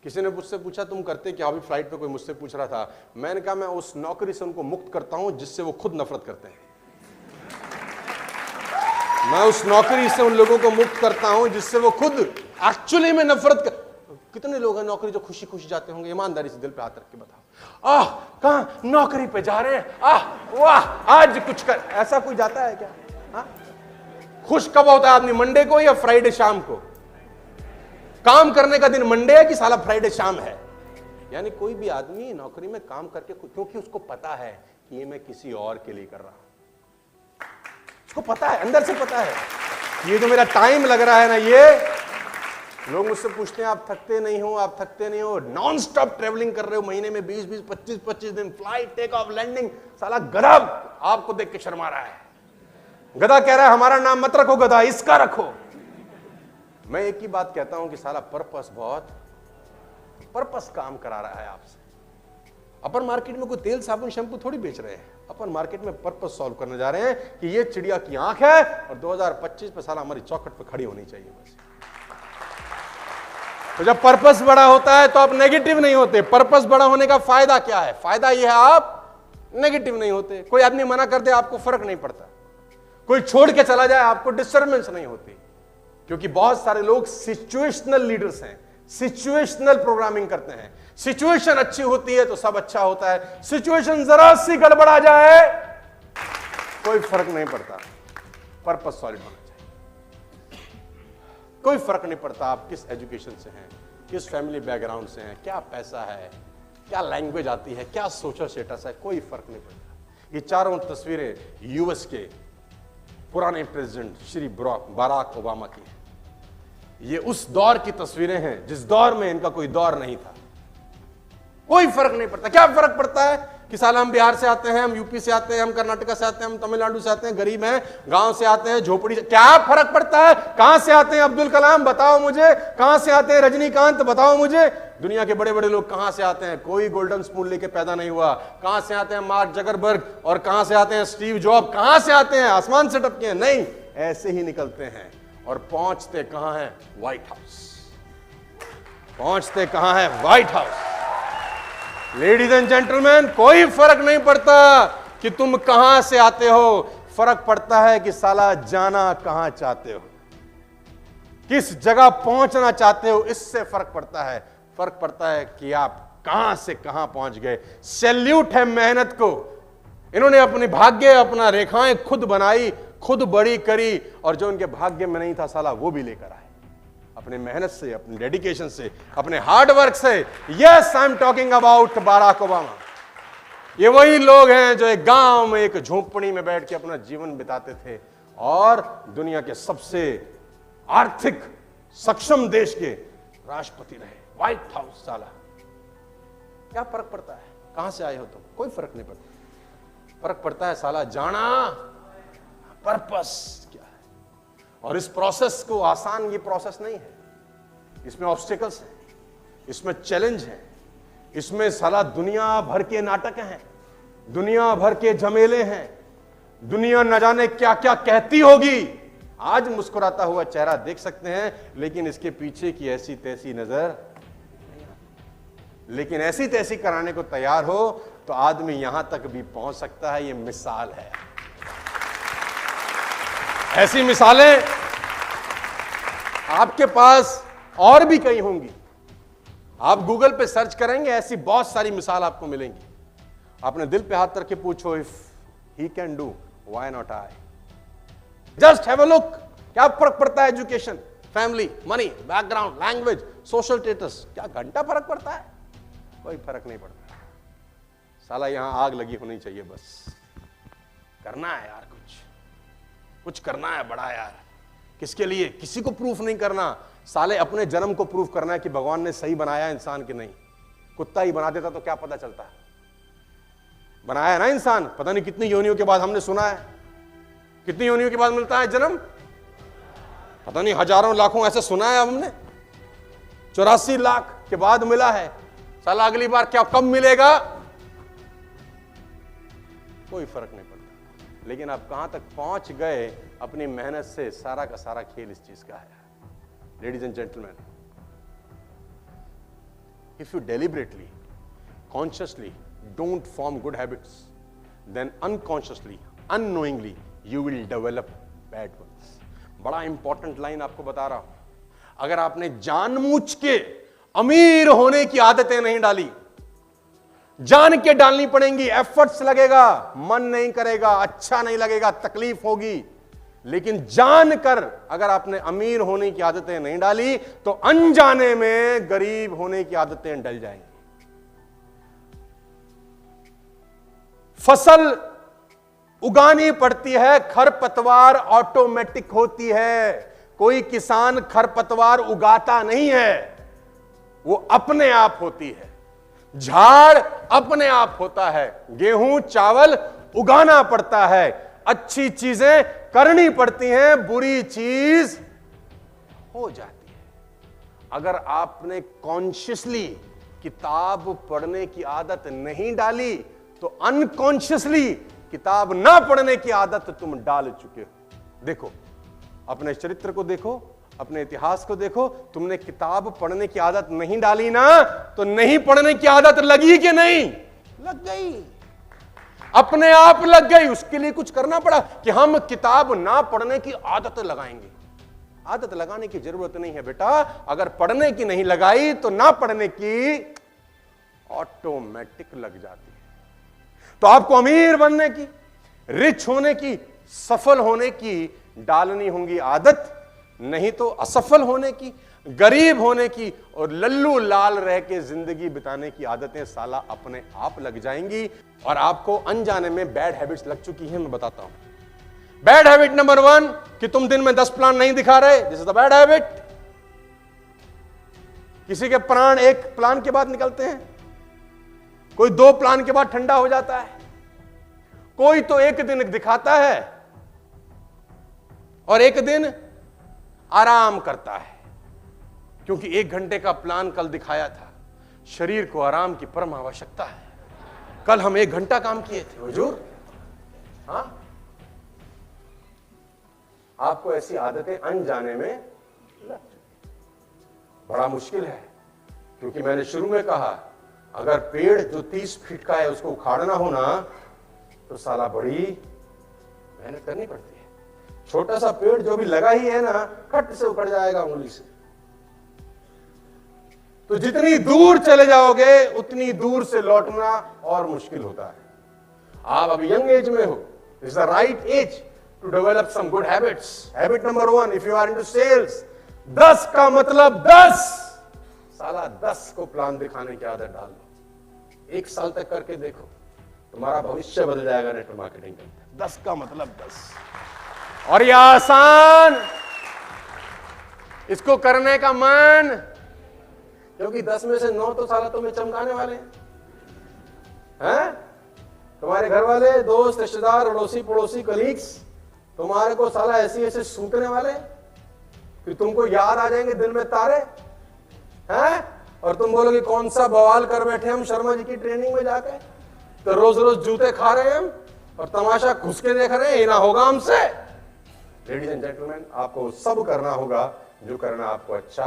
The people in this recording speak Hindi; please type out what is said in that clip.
किसी ने मुझसे पूछा तुम करते क्या, अभी फ्लाइट पे कोई मुझसे पूछ रहा था, मैंने कहा मैं उस नौकरी से उनको मुक्त करता हूं जिससे वो खुद नफरत करते हैं। मैं उस नौकरी से उन लोगों को मुक्त करता हूं जिससे वो खुद एक्चुअली में नफरत कर। कितने लोग हैं नौकरी जो खुशी खुशी जाते होंगे, ईमानदारी से दिल पे हाथ रख के बताओ। कहां नौकरी पे जा रहे हैं, वाह आज कुछ कर, ऐसा कोई जाता है क्या? खुश कब होता है आदमी, मंडे को या फ्राइडे शाम को? काम करने का दिन मंडे है कि साला फ्राइडे शाम है? यानी कोई भी आदमी नौकरी में काम करके, क्योंकि उसको पता है कि ये मैं किसी और के लिए कर रहा हूं, उसको पता है, अंदर से पता है, ये जो मेरा टाइम लग रहा है ना, ये लोग मुझसे पूछते हैं आप थकते नहीं हो, आप थकते नहीं हो, नॉन स्टॉप ट्रेवलिंग कर रहे हो, महीने में 20-20, 25-25 दिन फ्लाइट, टेक ऑफ, लैंडिंग, साला गधा आपको देख के शर्मा रहा है। गधा कह रहा है हमारा नाम मत रखो गधा, इसका रखो। मैं एक ही बात कहता हूं कि साला पर्पस काम करा रहा है आपसे। अपन मार्केट में कोई तेल साबुन शैंपू थोड़ी बेच रहे हैं, अपन मार्केट में पर्पस सॉल्व करने जा रहे हैं कि ये चिड़िया की आंख है और 2025 पे साला हमारी चौखट पे खड़ी होनी चाहिए बस। तो जब पर्पस बड़ा होता है तो आप नेगेटिव नहीं होते। पर्पस बड़ा होने का फायदा क्या है? फायदा यह है आप नेगेटिव नहीं होते। कोई आदमी मना कर दे आपको फर्क नहीं पड़ता, कोई छोड़ के चला जाए आपको डिस्टर्बेंस नहीं होती, क्योंकि बहुत सारे लोग सिचुएशनल लीडर्स हैं, सिचुएशनल प्रोग्रामिंग करते हैं। सिचुएशन अच्छी होती है तो सब अच्छा होता है, सिचुएशन जरा सी गड़बड़ा जाए कोई फर्क नहीं पड़ता, पर्पस सॉलिड होना चाहिए। कोई फर्क नहीं पड़ता आप किस एजुकेशन से हैं, किस फैमिली बैकग्राउंड से हैं, क्या पैसा है, क्या लैंग्वेज आती है, क्या सोशल स्टेटस है, कोई फर्क नहीं पड़ता। ये चारों तस्वीरें यूएस के पुराने प्रेसिडेंट श्री बराक ओबामा की है। ये उस दौर की तस्वीरें हैं जिस दौर में इनका कोई दौर नहीं था। कोई फर्क नहीं पड़ता। क्या फर्क पड़ता है कि साला हम बिहार से आते हैं, हम यूपी से आते हैं, हम कर्नाटक से आते हैं, हम तमिलनाडु से आते हैं, गरीब हैं, गांव से आते हैं, झोपड़ी से, क्या फर्क पड़ता है? कहां से आते हैं अब्दुल कलाम बताओ मुझे, कहां से आते हैं रजनीकांत बताओ मुझे, दुनिया के बड़े बड़े लोग कहां से आते हैं? कोई गोल्डन स्पून लेके पैदा नहीं हुआ। कहां से आते हैं मार्क जकरबर्ग और कहां से आते हैं स्टीव जॉब? कहां से आते हैं आसमान से टपके हैं? नहीं, ऐसे ही निकलते हैं और पहुंचते कहां हैं? White house. पहुंचते कहां है? White house. Ladies and gentleman, कोई फर्क नहीं पड़ता कि तुम कहां से आते हो, फर्क पड़ता है कि साला जाना कहां चाहते हो, किस जगह पहुंचना चाहते हो, इससे फर्क पड़ता है। फर्क पड़ता है कि आप कहां से कहां पहुंच गए। सैल्यूट है मेहनत को। इन्होंने अपने भाग्य, अपना रेखाएं खुद बनाई, खुद बड़ी करी, और जो उनके भाग्य में नहीं था साला वो भी लेकर आए अपने मेहनत से, अपने डेडिकेशन से, अपने हार्ड वर्क से। Yes, I am talking about Barack Obama. ये वही लोग हैं जो एक गांव में एक झोंपड़ी में बैठ के अपना जीवन बिताते थे और दुनिया के सबसे आर्थिक सक्षम देश के राष्ट्रपति रहे। White house. साला क्या फर्क पड़ता है कहां से आए हो तुम? कोई फर्क नहीं पड़ता। फर्क पड़ता है साला जाना, पर्पस क्या है। और इस प्रोसेस को, आसान ये प्रोसेस नहीं है, इसमें ऑब्स्टिकल्स हैं, इसमें चैलेंज है, इसमें साला दुनिया भर के नाटक हैं, दुनिया भर के झमेले हैं, दुनिया न जाने क्या क्या कहती होगी। आज मुस्कुराता हुआ चेहरा देख सकते हैं, लेकिन इसके पीछे की ऐसी तैसी नजर, लेकिन ऐसी तैसी कराने को तैयार हो तो आदमी यहां तक भी पहुंच सकता है। ये मिसाल है। ऐसी मिसालें आपके पास और भी कई होंगी। आप गूगल पे सर्च करेंगे, ऐसी बहुत सारी मिसाल आपको मिलेंगी। अपने दिल पे हाथ रख के पूछो, if he can do, why not I? Just have a look. क्या फर्क पड़ता है? Education, family, money, background, language, social status, क्या घंटा फर्क पड़ता है? कोई फर्क नहीं पड़ता। साला यहां आग लगी होनी चाहिए, बस करना है यार, कुछ करना है बड़ा यार। किसके लिए? किसी को प्रूफ नहीं करना, साले अपने जन्म को प्रूफ करना है कि भगवान ने सही बनाया इंसान कि नहीं। कुत्ता ही बना देता तो क्या पता चलता है? बनाया है ना इंसान, पता नहीं कितनी योनियों के बाद, हमने सुना है कितनी योनियों के बाद मिलता है जन्म, पता नहीं हजारों लाखों ऐसे सुना है हमने। 84 लाख के बाद मिला है। साला अगली बार क्या कब मिलेगा? कोई फर्क नहीं पड़ता। लेकिन आप कहां तक पहुंच गए अपनी मेहनत से, सारा का सारा खेल इस चीज का है। Ladies and gentleman, If you deliberately, consciously don't form good habits, then unconsciously, unknowingly, you will develop bad ones. बड़ा इंपॉर्टेंट लाइन आपको बता रहा हूं। अगर आपने जानबूझ के अमीर होने की आदतें नहीं डाली, जान के डालनी पड़ेंगी, एफर्ट्स लगेगा, मन नहीं करेगा, अच्छा नहीं लगेगा, तकलीफ होगी, लेकिन जानकर अगर आपने अमीर होने की आदतें नहीं डाली तो अनजाने में गरीब होने की आदतें डल जाएंगी। फसल उगानी पड़ती है, खरपतवार ऑटोमेटिक होती है। कोई किसान खरपतवार उगाता नहीं है, वो अपने आप होती है। झाड़ अपने आप होता है। गेहूं चावल उगाना पड़ता है, अच्छी चीजें करनी पड़ती हैं, बुरी चीज हो जाती है। अगर आपने कॉन्शियसली किताब पढ़ने की आदत नहीं डाली तो अनकॉन्शियसली किताब ना पढ़ने की आदत तुम डाल चुके हो। देखो, अपने चरित्र को देखो, अपने इतिहास को देखो। तुमने किताब पढ़ने की आदत नहीं डाली ना, तो नहीं पढ़ने की आदत लगी कि नहीं? लग गई, अपने आप लग गई। उसके लिए कुछ करना पड़ा कि हम किताब ना पढ़ने की आदत लगाएंगे। आदत लगाने की जरूरत नहीं है बेटा। अगर पढ़ने की नहीं लगाई तो ना पढ़ने की ऑटोमेटिक लग जाती है। तो आपको अमीर बनने की, रिच होने की, सफल होने की डालनी होंगी आदत, नहीं तो असफल होने की, गरीब होने की और लल्लू लाल रह के जिंदगी बिताने की आदतें साला अपने आप लग जाएंगी। और आपको अनजाने में बैड हैबिट्स लग चुकी हैं। मैं बताता हूं। बैड हैबिट नंबर 1 कि तुम दिन में 10 प्लान नहीं दिखा रहे। This is the bad habit. किसी के प्राण एक प्लान के बाद निकलते हैं, कोई 2 प्लान के बाद ठंडा हो जाता है, कोई तो एक दिन दिखाता है और एक दिन आराम करता है, क्योंकि 1 घंटे का प्लान कल दिखाया था। शरीर को आराम की परम आवश्यकता है। कल हम 1 घंटा काम किए थे हुजूर। हाँ, आपको ऐसी आदतें अनजाने में लग चुकी। बड़ा मुश्किल है, क्योंकि मैंने शुरू में कहा, अगर पेड़ जो 30 फीट का है उसको उखाड़ना हो ना, तो साला बड़ी मेहनत करनी पड़ती है। छोटा सा पेड़ जो भी लगा ही है ना, खट से उखड़ जाएगा उंगली से। तो जितनी दूर चले जाओगे उतनी दूर से लौटना और मुश्किल होता है। आप अभी यंग एज में हो, is the right age to develop some good habits. Habit number 1, if you are into sales, 10 का मतलब 10, साला 10 को प्लान दिखाने की आदत डाल लो। 1 साल तक करके देखो, तुम्हारा भविष्य बदल जाएगा नेटवर्क मार्केटिंग का। 10 का मतलब 10। और यह आसान, इसको करने का मन, क्योंकि 10 में से 9 तो साला तुम्हें चमकाने वाले हैं। तुम्हारे घर वाले, दोस्त, रिश्तेदार, अड़ोसी पड़ोसी, कलीग्स तुम्हारे को साला ऐसे सूतने वाले कि तुमको याद आ जाएंगे दिन में तारे हैं, और तुम बोलोगे कौन सा बवाल कर बैठे हम शर्मा जी की ट्रेनिंग में जाके। तो रोज रोज जूते खा रहे हैं हम और तमाशा घुस के देख रहे हैं, ये ना होगा हमसे। लेडीज एंड जेंटलमैन, आपको सब करना होगा जो करना आपको अच्छा